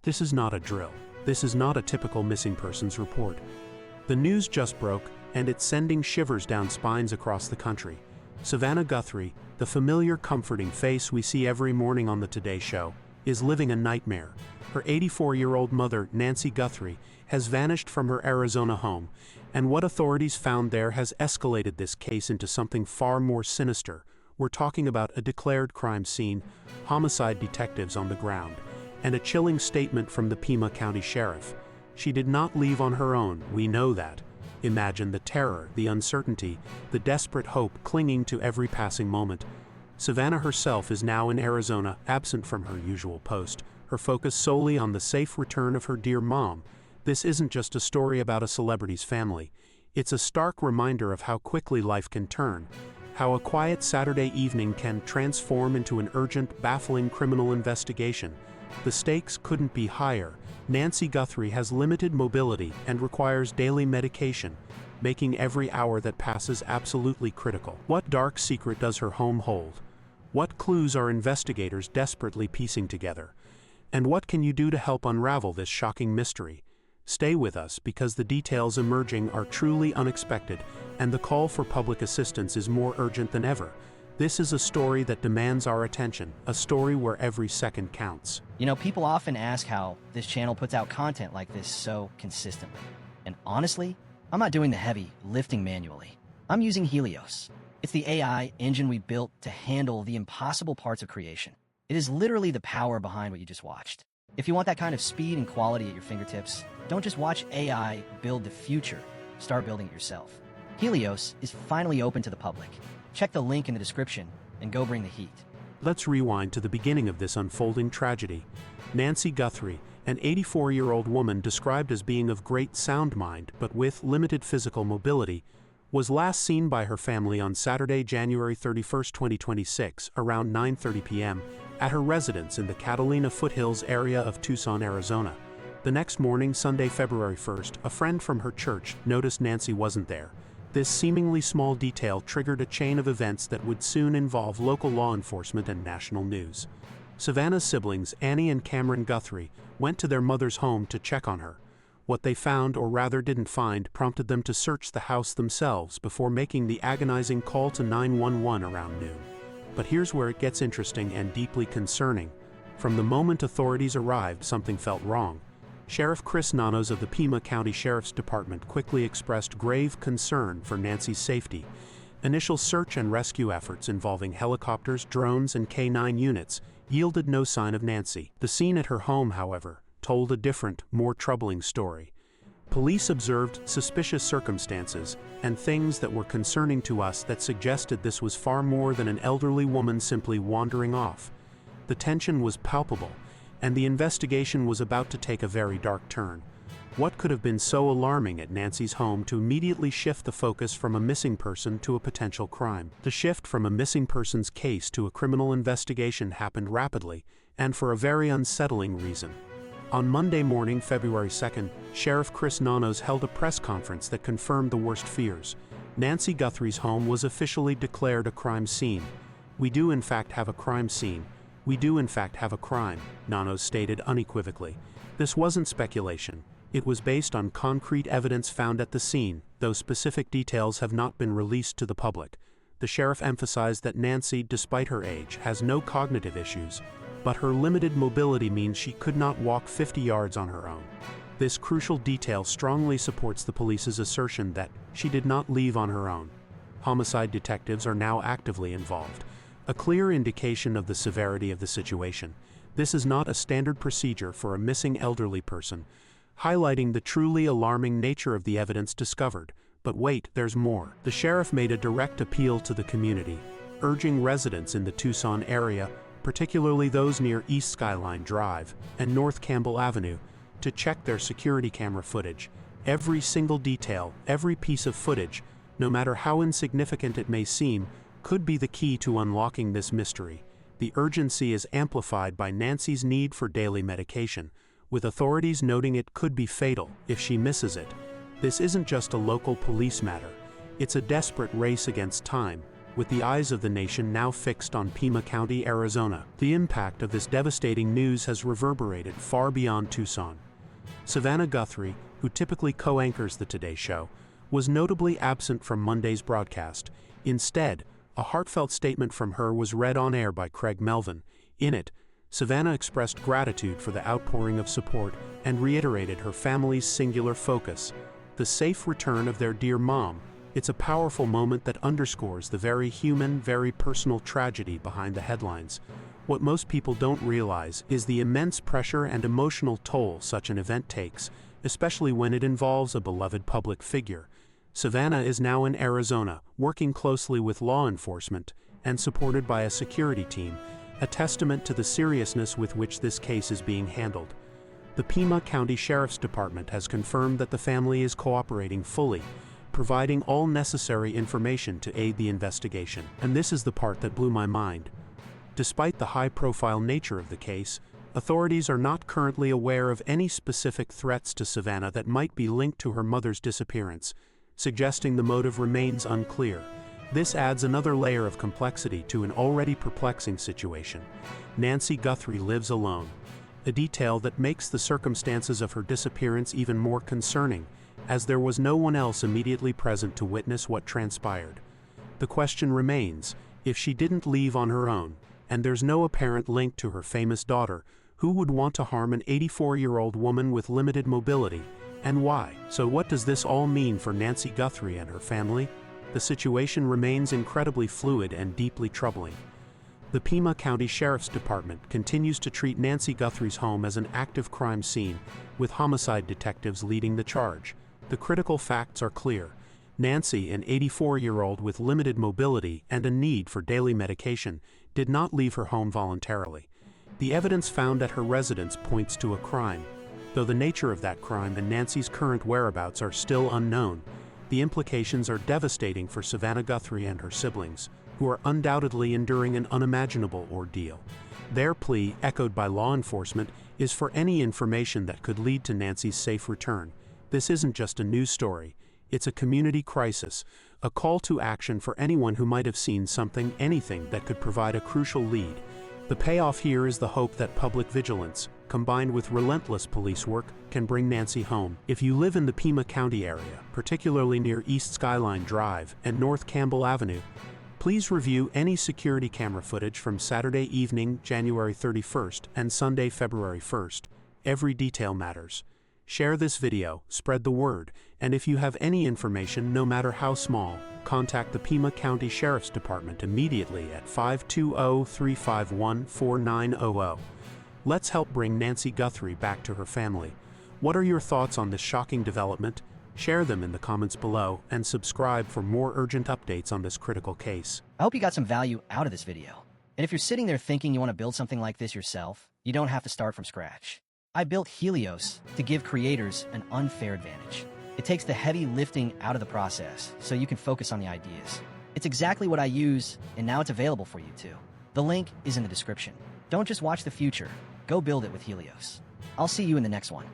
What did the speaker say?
This is not a drill. This is not a typical missing persons report. The news just broke, and it's sending shivers down spines across the country. Savannah Guthrie, the familiar comforting face we see every morning on the Today Show, is living a nightmare. Her 84-year-old mother, Nancy Guthrie, has vanished from her Arizona home, and what authorities found there has escalated this case into something far more sinister. We're talking about a declared crime scene, homicide detectives on the ground, and a chilling statement from the Pima County Sheriff. She did not leave on her own, we know that. Imagine the terror, the uncertainty, the desperate hope clinging to every passing moment. Savannah herself is now in Arizona, absent from her usual post, her focus solely on the safe return of her dear mom. This isn't just a story about a celebrity's family. It's a stark reminder of how quickly life can turn, how a quiet Saturday evening can transform into an urgent, baffling criminal investigation. The stakes couldn't be higher. Nancy Guthrie has limited mobility and requires daily medication, making every hour that passes absolutely critical. What dark secret does her home hold? What clues are investigators desperately piecing together? And what can you do to help unravel this shocking mystery? Stay with us because the details emerging are truly unexpected, and the call for public assistance is more urgent than ever. This is a story that demands our attention, a story where every second counts. You know, people often ask how this channel puts out content like this so consistently. And honestly, I'm not doing the heavy lifting manually. I'm using Helios. It's the AI engine we built to handle the impossible parts of creation. It is literally the power behind what you just watched. If you want that kind of speed and quality at your fingertips, don't just watch AI build the future, start building it yourself. Helios is finally open to the public. Check the link in the description and go bring the heat. Let's rewind to the beginning of this unfolding tragedy. Nancy Guthrie, an 84-year-old woman described as being of great sound mind but with limited physical mobility, was last seen by her family on Saturday, January 31, 2026, around 9:30 p.m., at her residence in the Catalina Foothills area of Tucson, Arizona. The next morning, Sunday, February 1st, a friend from her church noticed Nancy wasn't there. This seemingly small detail triggered a chain of events that would soon involve local law enforcement and national news. Savannah's siblings, Annie and Cameron Guthrie, went to their mother's home to check on her. What they found, or rather didn't find, prompted them to search the house themselves before making the agonizing call to 911 around noon. But here's where it gets interesting and deeply concerning. From the moment authorities arrived, something felt wrong. Sheriff Chris Nanos of the Pima County Sheriff's Department quickly expressed grave concern for Nancy's safety. Initial search and rescue efforts involving helicopters, drones, and K-9 units yielded no sign of Nancy. The scene at her home, however, told a different, more troubling story. Police observed suspicious circumstances and things that were concerning to us that suggested this was far more than an elderly woman simply wandering off. The tension was palpable, and the investigation was about to take a very dark turn. What could have been so alarming at Nancy's home to immediately shift the focus from a missing person to a potential crime? The shift from a missing persons case to a criminal investigation happened rapidly, and for a very unsettling reason. On Monday morning, February 2nd, Sheriff Chris Nanos held a press conference that confirmed the worst fears. Nancy Guthrie's home was officially declared a crime scene. "We do in fact have a crime scene. We do in fact have a crime," Nanos stated unequivocally. This wasn't speculation. It was based on concrete evidence found at the scene, though specific details have not been released to the public. The sheriff emphasized that Nancy, despite her age, has no cognitive issues, but her limited mobility means she could not walk 50 yards on her own. This crucial detail strongly supports the police's assertion that she did not leave on her own. Homicide detectives are now actively involved, a clear indication of the severity of the situation. This is not a standard procedure for a missing elderly person, highlighting the truly alarming nature of the evidence discovered. But wait, there's more. The sheriff made a direct appeal to the community, urging residents in the Tucson area, particularly those near East Skyline Drive and North Campbell Avenue, to check their security camera footage. Every single detail, every piece of footage, no matter how insignificant it may seem, could be the key to unlocking this mystery. The urgency is amplified by Nancy's need for daily medication, with authorities noting it could be fatal if she misses it. This isn't just a local police matter. It's a desperate race against time, with the eyes of the nation now fixed on Pima County, Arizona. The impact of this devastating news has reverberated far beyond Tucson. Savannah Guthrie, who typically co-anchors the Today Show, was notably absent from Monday's broadcast. Instead, a heartfelt statement from her was read on air by Craig Melvin. In it, Savannah expressed gratitude for the outpouring of support and reiterated her family's singular focus, the safe return of their dear mom. It's a powerful moment that underscores the very human, very personal tragedy behind the headlines. What most people don't realize is the immense pressure and emotional toll such an event takes, especially when it involves a beloved public figure. Savannah is now in Arizona, working closely with law enforcement and supported by a security team, a testament to the seriousness with which this case is being handled. The Pima County Sheriff's Department has confirmed that the family is cooperating fully, providing all necessary information to aid the investigation. And this is the part that blew my mind. Despite the high-profile nature of the case, authorities are not currently aware of any specific threats to Savannah that might be linked to her mother's disappearance, suggesting the motive remains unclear. This adds another layer of complexity to an already perplexing situation. Nancy Guthrie lives alone, a detail that makes the circumstances of her disappearance even more concerning, as there was no one else immediately present to witness what transpired. The question remains, if she didn't leave on her own, and there's no apparent link to her famous daughter, who would want to harm an 84-year-old woman with limited mobility, and why? So what does this all mean for Nancy Guthrie and her family? The situation remains incredibly fluid and deeply troubling. The Pima County Sheriff's Department continues to treat Nancy Guthrie's home as an active crime scene, with homicide detectives leading the charge. The critical facts are clear. Nancy, an 84-year-old with limited mobility and a need for daily medication, did not leave her home voluntarily. The evidence found at her residence points to a crime. Though the nature of that crime and Nancy's current whereabouts are still unknown, the implications are devastating for Savannah Guthrie and her siblings, who are undoubtedly enduring an unimaginable ordeal. Their plea, echoed by law enforcement, is for any information that could lead to Nancy's safe return. This isn't just a news story, it's a community crisis, a call to action for anyone who might have seen something, anything that could provide a crucial lead. The payoff here is the hope that public vigilance, combined with relentless police work, can bring Nancy home. If you live in the Pima County area, particularly near East Skyline Drive and North Campbell Avenue, please review any security camera footage from Saturday evening, January 31st, and Sunday, February 1st. Every detail matters. Share this video, spread the word, and if you have any information, no matter how small, contact the Pima County Sheriff's Department immediately at 520-351-4900. Let's help bring Nancy Guthrie back to her family. What are your thoughts on this shocking development? Share them in the comments below and subscribe for more urgent updates on this critical case. I hope you got some value out of this video. And if you're sitting there thinking you want to build something like this yourself, you don't have to start from scratch. I built Helios to give creators an unfair advantage. It takes the heavy lifting out of the process so you can focus on the ideas. It's exactly what I use, and now it's available for you too. The link is in the description. Don't just watch the future, go build it with Helios. I'll see you in the next one.